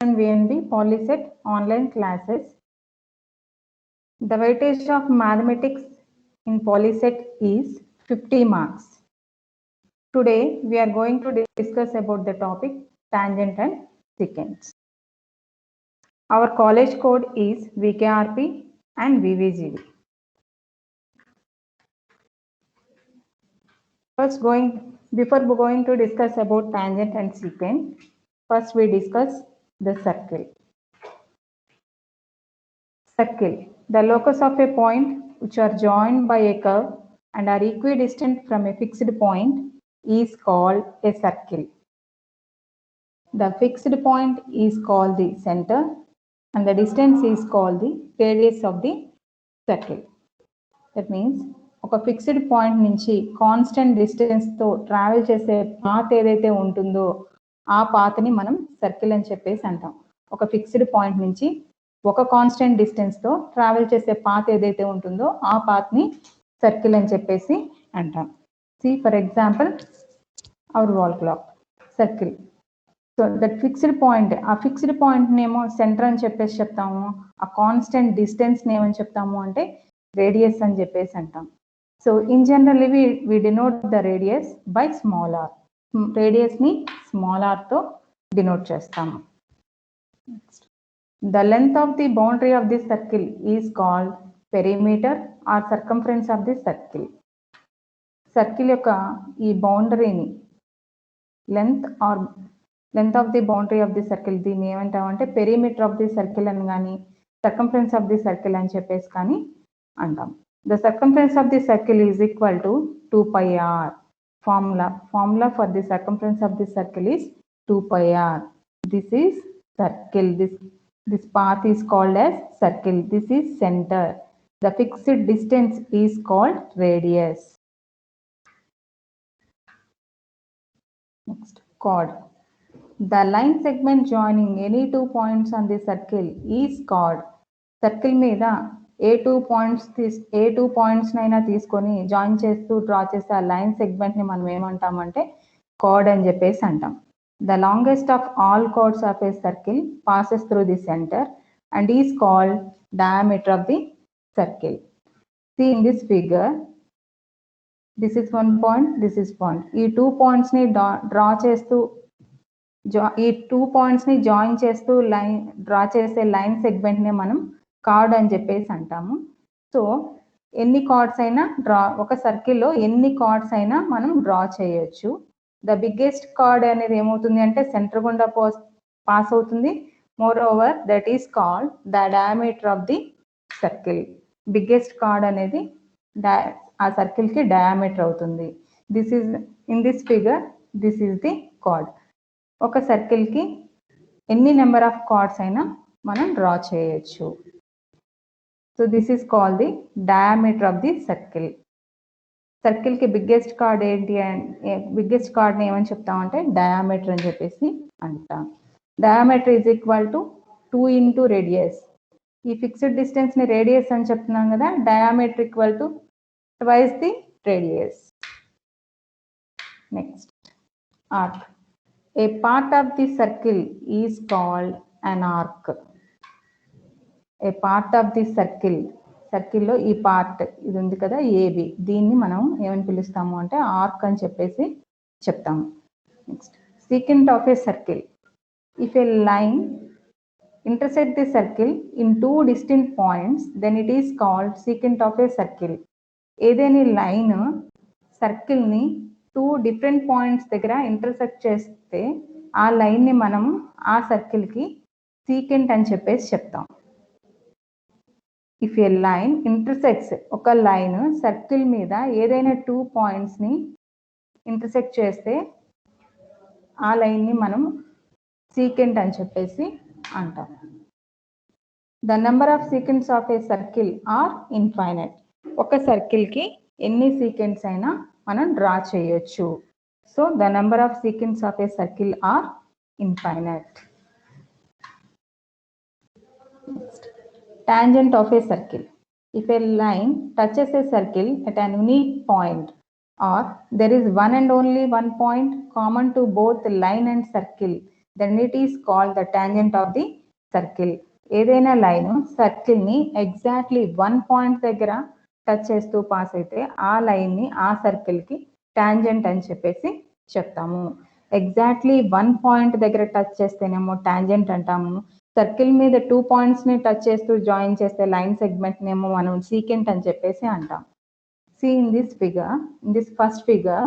VNB Polyset online classes. The weightage of mathematics in Polyset is 50 marks. Today we are going to discuss about the topic tangent and secants. Our college code is VKRP and VVGV. Before going to discuss about tangent and secant, first we discuss the circle. Circle. The locus of a point which are joined by a curve and are equidistant from a fixed point is called a circle. The fixed point is called the center and the distance is called the radius of the circle. That means ఒక fixed point నుంచి constant distance తో travel చేసే path ఏదైతే ఉంటుందో ఆ path ని మనం circle అని చెప్పేసి అంటాం. ఒక ఫిక్స్డ్ పాయింట్ నుంచి ఒక కాన్స్టెంట్ డిస్టెన్స్ తో ట్రావెల్ చేసే పాత్ ఏదైతే ఉంటుందో ఆ పాత్ ని సర్కిల్ అని చెప్పేసి అంటాం. See for example our wall clock circle. So that fixed point, ఆ ఫిక్స్డ్ పాయింట్ నేమో సెంటర్ అని చెప్పేసి చెప్తాము. ఆ కాన్స్టెంట్ డిస్టెన్స్ నేమని చెప్తాము అంటే రేడియస్ అని చెప్పేసి అంటాం. So in generally we denote the radius by small r. Radius ni small r to denote chestamu. The length of the boundary of this circle is called perimeter or circumference of the circle. Circle yokka ee boundary ni length of the boundary of the circle దీన్ని ఏమంటామంటే perimeter of the circle అని గాని circumference of the circle అని చెప్పేసి కానీ అంటాం. The circumference of the circle is equal to 2 pi r. Formula for the circumference of the circle is 2 pi r. This is circle. This path is called as circle. This is center. The fixed distance is called radius. Next, chord. The line segment joining any two points on the circle is chord. Circle మీద ఏ two points నైనా తీసుకొని join చేస్తూ draw చేస్తే ఆ line segment ని మనం ఏమంటామంటే card అని చెప్పేసి అంటాం. The longest of all chords of a circle passes through the centre and is called diameter of the circle. See in this figure, this is one point, this is point. ఈ two points ని draw చేస్తూ ఈ two points ని join చేస్తూ draw చేసే line segment ని మనం card అని చెప్పేసి అంటాము. సో ఎన్ని కార్డ్స్ అయినా ఒక సర్కిల్లో ఎన్ని కార్డ్స్ అయినా మనం డ్రా చేయొచ్చు. ద బిగ్గెస్ట్ కార్డ్ అనేది ఏమవుతుంది అంటే సెంటర్ గుండా పాస్ అవుతుంది. More over that is called the diameter of the circle. Biggest card అనేది ఆ సర్కిల్ కి డయామీటర్ అవుతుంది. This is in this figure, this is the card. ఒక సర్కిల్ కి ఎన్ని నెంబర్ ఆఫ్ కార్డ్స్ అయినా మనం డ్రా చేయొచ్చు. So this is called the diameter of the circle. Circle ki biggest chord enti ante biggest chord ni emani cheptam ante diameter ani cheppesi antam. Diameter is equal to 2 into radius. Ee fixed distance ni radius ani cheptunnam kada, diameter equal to twice the radius. Next, arc. A part of the circle is called an arc. A part of the సర్కిల్లో ఈ part ఇది ఉంది కదా AB, దీన్ని మనం ఏమని పిలుస్తాము అంటే ఆర్క్ అని చెప్పేసి చెప్తాము. Next, secant of a circle. If a line intersect the circle in two distinct points then it is called secant of a circle. ఏదైనా లైన్ సర్కిల్ని టూ డిఫరెంట్ పాయింట్స్ దగ్గర ఇంటర్సెక్ట్ చేస్తే ఆ లైన్ని మనం ఆ సర్కిల్కి సీకెంట్ అని చెప్పేసి చెప్తాం. ఇఫ్ ఏ లైన్ ఇంటర్సెక్ట్స్, ఒక లైన్ సర్కిల్ మీద ఏదైనా టూ పాయింట్స్ ని ఇంటర్సెక్ట్ చేస్తే ఆ లైన్ ని మనం సీకెంట్ అని చెప్పేసి అంటాం. The number of secants of a circle are infinite. ఒక సర్కిల్ కి ఎన్ని సీకెంట్స్ అయినా మనం డ్రా చేయొచ్చు. So the number of secants of a circle are infinite. Tangent of a circle. If a line touches a circle at an unique point or there is one and only one point common to both line and circle, then it is called the tangent of the circle. ఏదైనా line సర్కిల్ని exactly 1 point దగ్గర touch చేస్తూ pass అయితే ఆ లైన్ని ఆ సర్కిల్కి tangent అని చెప్పేసి చెప్తాము. ఎగ్జాక్ట్లీ 1 పాయింట్ దగ్గర టచ్ చేస్తేనేమో టాంజెంట్ అంటాము. సర్కిల్ మీద 2 పాయింట్స్ని టచ్ చేస్తూ జాయిన్ చేస్తే లైన్ సెగ్మెంట్నేమో మనం సీకెంట్ అని చెప్పేసి అంటాం. See in this figure, in this first figure,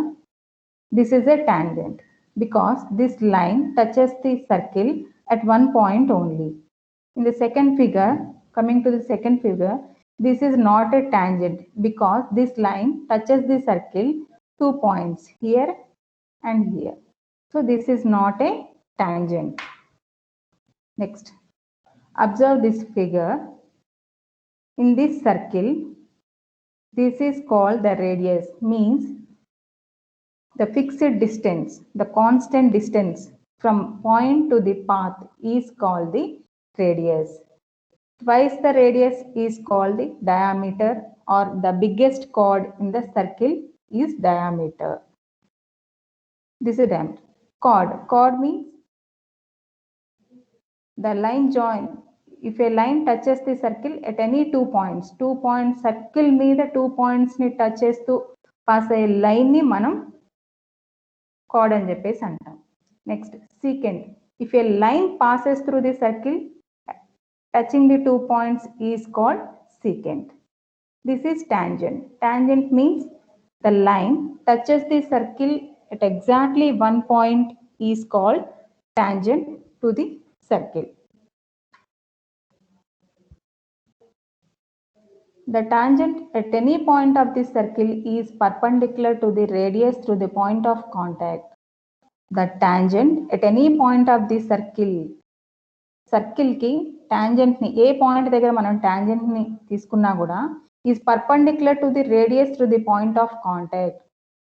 this is a tangent because this line touches the circle at one point only. In the second figure, coming to the second figure, this is not a tangent because this line touches the circle 2 points here and here. So this is not a tangent. Next, observe this figure. In this circle, this is called the radius, means the fixed distance, the constant distance from point to the path is called the radius. Twice the radius is called the diameter, or the biggest chord in the circle is diameter. This is diameter. Chord means the line join. If a line touches the circle at any 2 points, circle మీద 2 points ని touch చేస్తూ pass అయ్యే line ని మనం chord అని చెప్పేసి అంటాం. Next secant. If a line passes through the circle touching the 2 points is called secant. This is tangent. Tangent means the line touches the circle at exactly 1 point is called tangent to the circle. The tangent at any point of the circle is perpendicular to the radius through the point of contact. The tangent at any point of the circle కి tangent ని ఏ point దగ్గర మనం tangent ని తీసుకున్నా కూడా is perpendicular to the radius through the point of contact.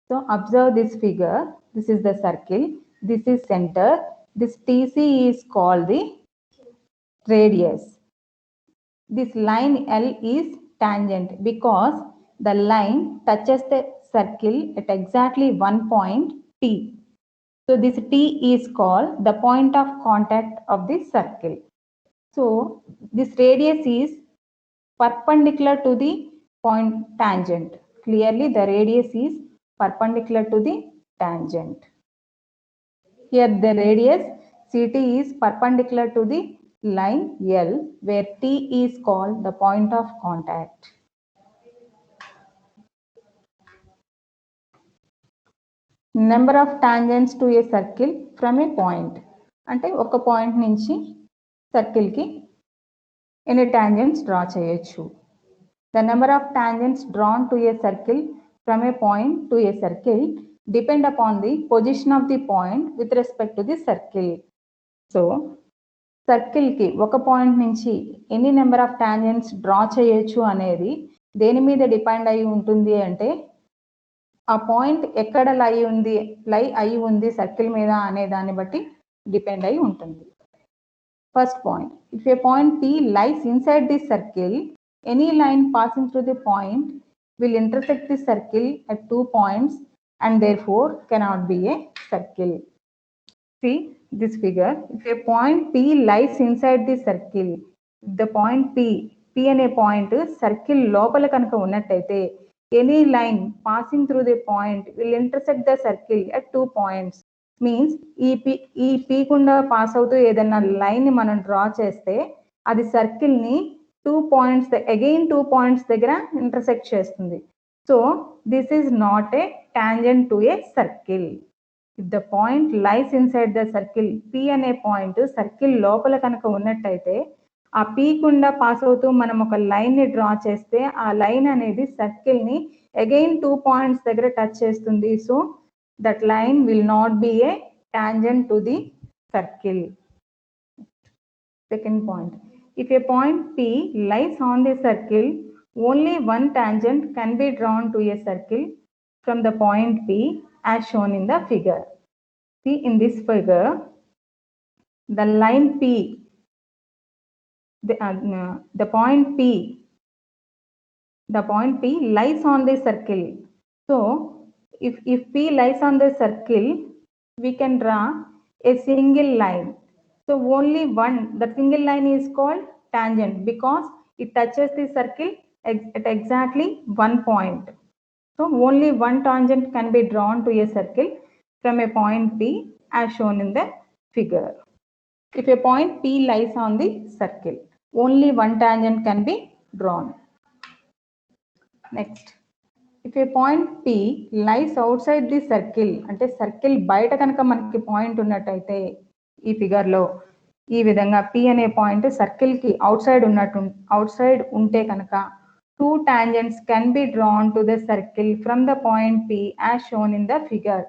So observe this figure. This is the circle. This is center. This TC is called the radius. This line L is tangent because the line touches the circle at exactly 1 point T. So this T is called the point of contact of the circle. So this radius is perpendicular to the point tangent. Clearly the radius is perpendicular to the tangent. Here the radius CT is perpendicular to the line L, where T is called the point of contact. Number of tangents to a circle from a point. అంటే ఒక point నుంచి సర్కిల్కి ఎన్ని tangents draw చేయొచ్చు. The number of tangents drawn to a circle from a point to a circle depend upon the position of the point with respect to the circle. So సర్కిల్కి ఒక point నుంచి ఎన్ని number of tangents draw చేయొచ్చు అనేది దేని మీద depend అయి ఉంటుంది అంటే ఆ పాయింట్ ఎక్కడ లై అయి ఉంది సర్కిల్ మీద అనే దాన్ని బట్టి డిపెండ్ అయి ఉంటుంది. First point, if A point P lies inside the circle, any line passing through the point will intersect the circle at 2 points and therefore cannot be a circle. See this figure. If a point P lies inside the circle, the point P అనే point circle లోపల కనుక ఉన్నట్టయితే any line passing through the point will intersect the circle at 2 points. Means ఈ P గుండా pass అవుతూ ఏదైనా line ని మనం డ్రా చేస్తే అది సర్కిల్ ని 2 points అగైన్ 2 points దగ్గర ఇంటర్సెక్ట్ చేస్తుంది. So this is not a tangent to a circle. If the point lies inside the circle, P అనే పాయింట్ సర్కిల్ లోపల కనుక ఉన్నట్టయితే ఆ P గుండా పాస్ అవుతూ మనం ఒక లైన్ ని డ్రా చేస్తే ఆ లైన్ అనేది సర్కిల్ ని అగైన్ 2 points దగ్గర టచ్ చేస్తుంది. So that line will not be A tangent to the circle. Second point, if a point P lies on the circle, only one tangent can be drawn to a circle from the point P as shown in the figure. See in this figure, the line P, the point P lies on the circle. So if P lies on the circle, we can draw a single line. So only one, the single line is called tangent because it touches the circle at exactly one point. So only one tangent can be drawn to a circle from a point P as shown in the figure. If a point P lies on the circle, only one tangent can be drawn. Next, if a point P lies outside the circle, అంటే circle బయట కనుక మనకి point ఉన్నట్టయితే ఈ figure లో ఈ విధంగా P అనే పాయింట్ సర్కిల్ కి అవుట్ సైడ్ ఉంటే కనుక two tangents can be drawn to the circle from the point P as shown in the figure.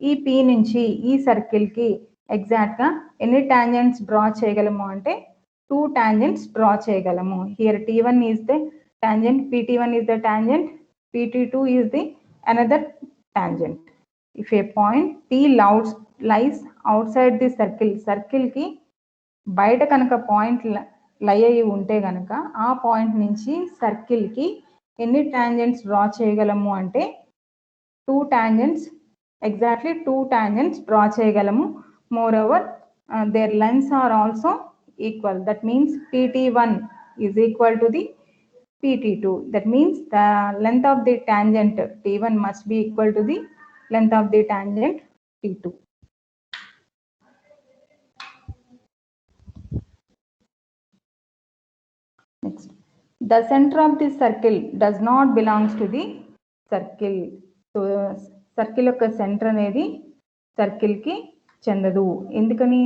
ఈ P నుంచి ఈ సర్కిల్ కి ఎగ్జాక్ట్ గా ఎన్ని టాంజెంట్స్ డ్రా చేయగలము అంటే two tangents draw చేయగలము. Here T1 is the tangent, PT1 is the tangent, PT2 is the another tangent. If a point P lies outside the circle కి బయట కనుక పాయింట్ లై అయి ఉంటే కనుక ఆ పాయింట్ నుంచి సర్కిల్ కి ఎన్ని టాంజెంట్స్ డ్రా చేయగలము అంటే exactly two tangents డ్రా చేయగలము. Moreover, their lengths are also equal. That means PT1 is equal to the PT2. That means the length of the tangent T1 must be equal to the length of the tangent T2. Next, the center of the circle does not belongs to the circle. So circle యొక్క center అనేది circle కి చెందదు. ఎందుకని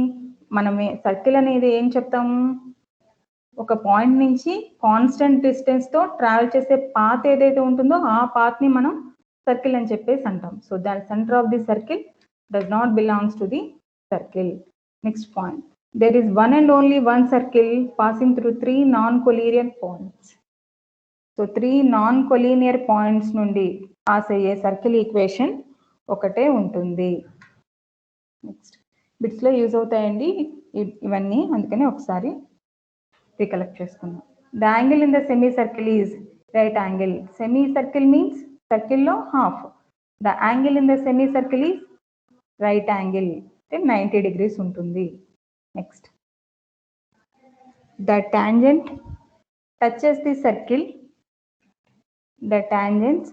మనమే circle అనేది ఏం చెప్తాము, ఒక పాయింట్ నుంచి కాన్స్టెంట్ డిస్టెన్స్ తో ట్రావెల్ చేసే పాత్ ఏదైతే ఉంటుందో ఆ పాత్ ని మనం సర్కిల్ అని చెప్పేసి అంటాం. So the centre of the circle does not belongs to the circle. Next point, there is one and only one circle passing through three non-collinear points. So three non-collinear points నుండి pass అయ్యే circle equation ఒకటే ఉంటుంది. Next bits లో use అవుతాయండి ఇవన్నీ, అందుకని ఒకసారి recollect చేసుకుందాం. The angle in the semicircle is right angle. Semicircle means సర్కిల్లో half. The angle in the semicircle is right angle, అంటే 90 degrees ఉంటుంది. Next, the tangent touches the circle. The tangent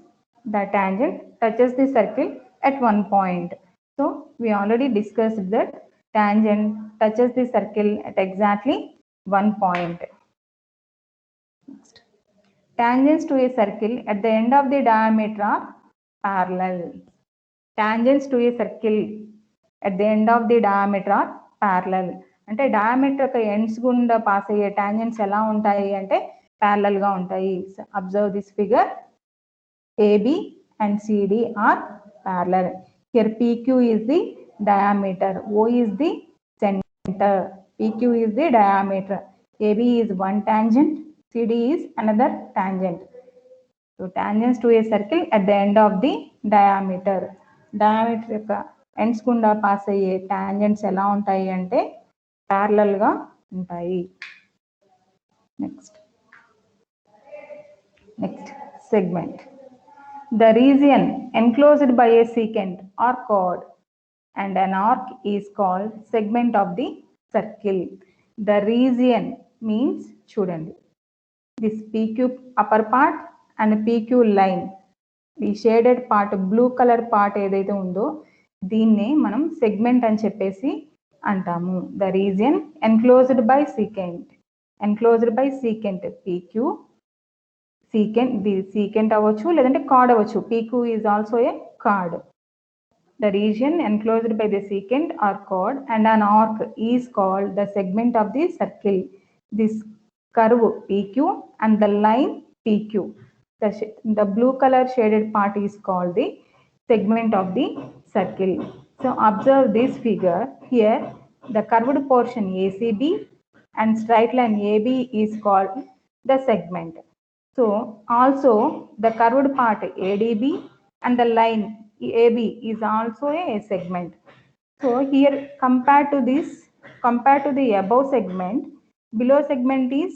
touches the circle at one point. So we already discussed that tangent touches the circle at exactly one point. Next, tangents to a circle at the end of the diameter are parallel. Tangents to a circle at the end of the diameter are parallel. అంటే diameter యొక్క ends గుండా pass అయ్యే tangents ఎలా ఉంటాయి అంటే parallel గా ఉంటాయి. Observe this figure, AB and CD are parallel. Here PQ is the diameter, O is the center, PQ is the diameter, AB is one tangent, CD is another tangent. So tangents to a circle at the end of the diameter. Diameter యొక్క ends గుండా pass అయ్యే tangents ఎలా ఉంటాయి అంటే parallel గా ఉంటాయి. Next segment. The region enclosed by a secant or chord and an arc is called segment of the circle. The region means చూడండి, this PQ upper part and PQ line, ఈ shaded part blue colour part ఏదైతే ఉందో దీన్నే మనం segment అని చెప్పేసి అంటాము. The region enclosed by secant, PQ secant అవ్వచ్చు లేదంటే కార్డ్ అవ్వచ్చు. PQ is also a chord. The region enclosed by the secant or chord and an arc is called the segment of the circle. This curve PQ and the line PQ, the blue color shaded part is called the segment of the circle. So observe this figure. Here the curved portion ACB and straight line AB is called the segment. So also the curved part ADB and the line AB is also a segment. So here compared to the above segment, below segment is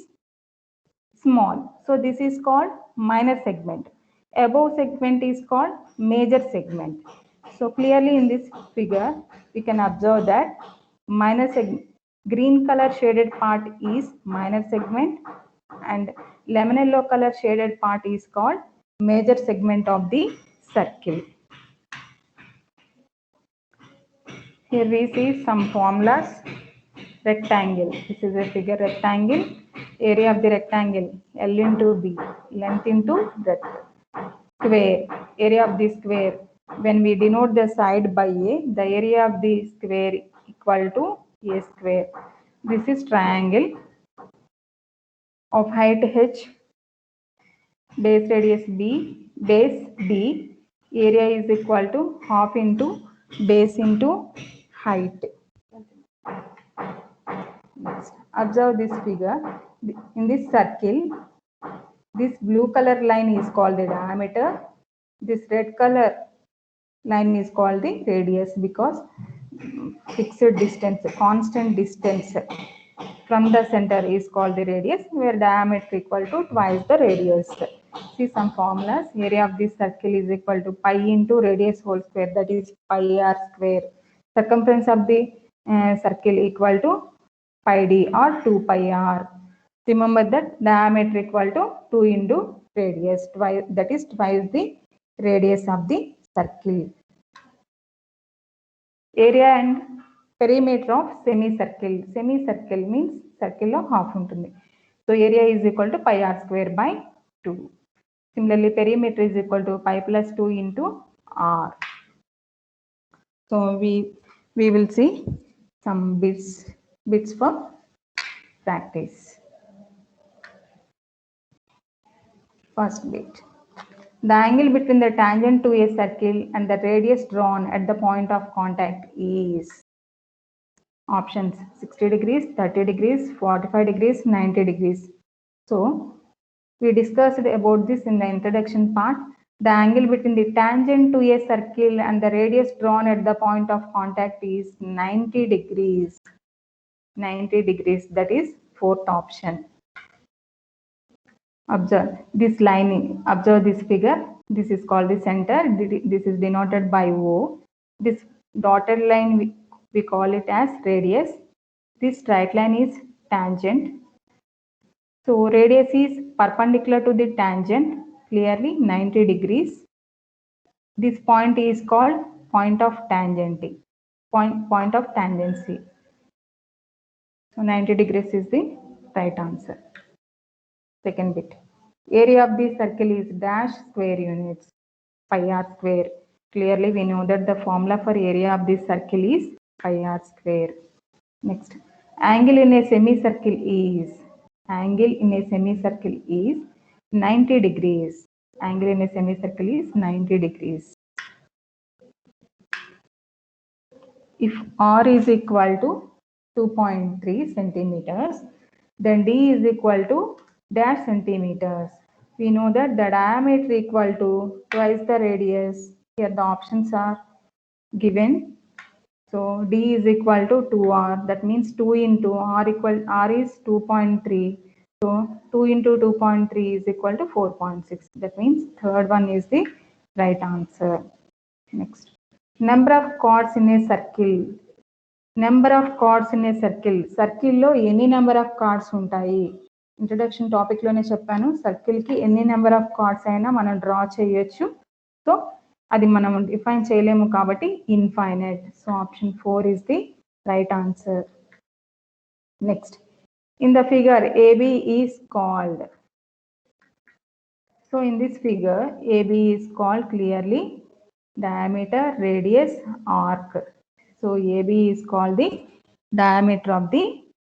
small. So this is called minor segment. Above segment is called major segment. So clearly in this figure we can observe that minor segment. Green color shaded part is minor segment, and lemon yellow color shaded part is called major segment of the circle. Here we see some formulas. Rectangle. This is a figure rectangle. Area of the rectangle L into B. Length into breadth. Square. Area of the square. When we denote the side by A, the area of the square equal to A square. This is triangle of height H, base radius B, base D. Area is equal to half into base into height. Next, observe this figure. In this circle, this blue color line is called the diameter. This red color line is called the radius because fixed distance, constant distance from the center is called the radius, where diameter equal to twice the radius. See some formulas. Area of this circle is equal to pi into radius whole square, that is pi r square. Circumference of the circle equal to pi d or 2 pi r. Remember that diameter equal to 2 into radius, twice, that is twice the radius of the circle. Area and perimeter of semicircle. Semicircle means circle of half ఉంటుంది. So area is equal to pi r square by 2. Similarly, perimeter is equal to pi plus 2 into r. So we will see some bits for practice. First bit. The angle between the tangent to a circle and the radius drawn at the point of contact is options 60 degrees, 30 degrees, 45 degrees, 90 degrees. So we discussed about this in the introduction part. The angle between the tangent to a circle and the radius drawn at the point of contact is 90 degrees. 90 degrees, that is fourth option. Observe this line, observe this figure. This is called the center. This is denoted by O. This dotted line we call it as radius. This straight line is tangent. So radius is perpendicular to the tangent, clearly 90 degrees. This point is called point of tangency. Point of tangency. So 90 degrees is the right answer. Second bit. Area of the circle is dash square units, pi r square. Clearly we know that the formula for area of the circle is pi r square. Next, angle in a semicircle is 90 degrees. Angle in a semicircle is 90 degrees. If r is equal to 2.3 centimeters, then d is equal to dash centimeters. We know that the diameter equal to twice the radius. Here the options are given. So d is equal to 2r. That means 2 into r is 2.3. So 2 into 2.3 is equal to 4.6. That means third one is the right answer. Next, number of chords in a circle. Number of chords in a circle. Circle lo any number of chords ఉంటాయి. Introduction topic లోనే చెప్పాను, circle కి ఎన్ని number of cards అయినా మనం draw చేయొచ్చు. So అది మనం డిఫైన్ చేయలేము కాబట్టి infinite. So option 4 is the right answer. Next, in the figure AB is called. So in this figure AB is called clearly diameter, radius, arc. So AB is called the diameter of the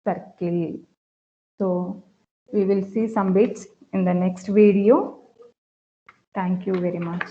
circle. So we will see some bits in the next video. Thank you very much.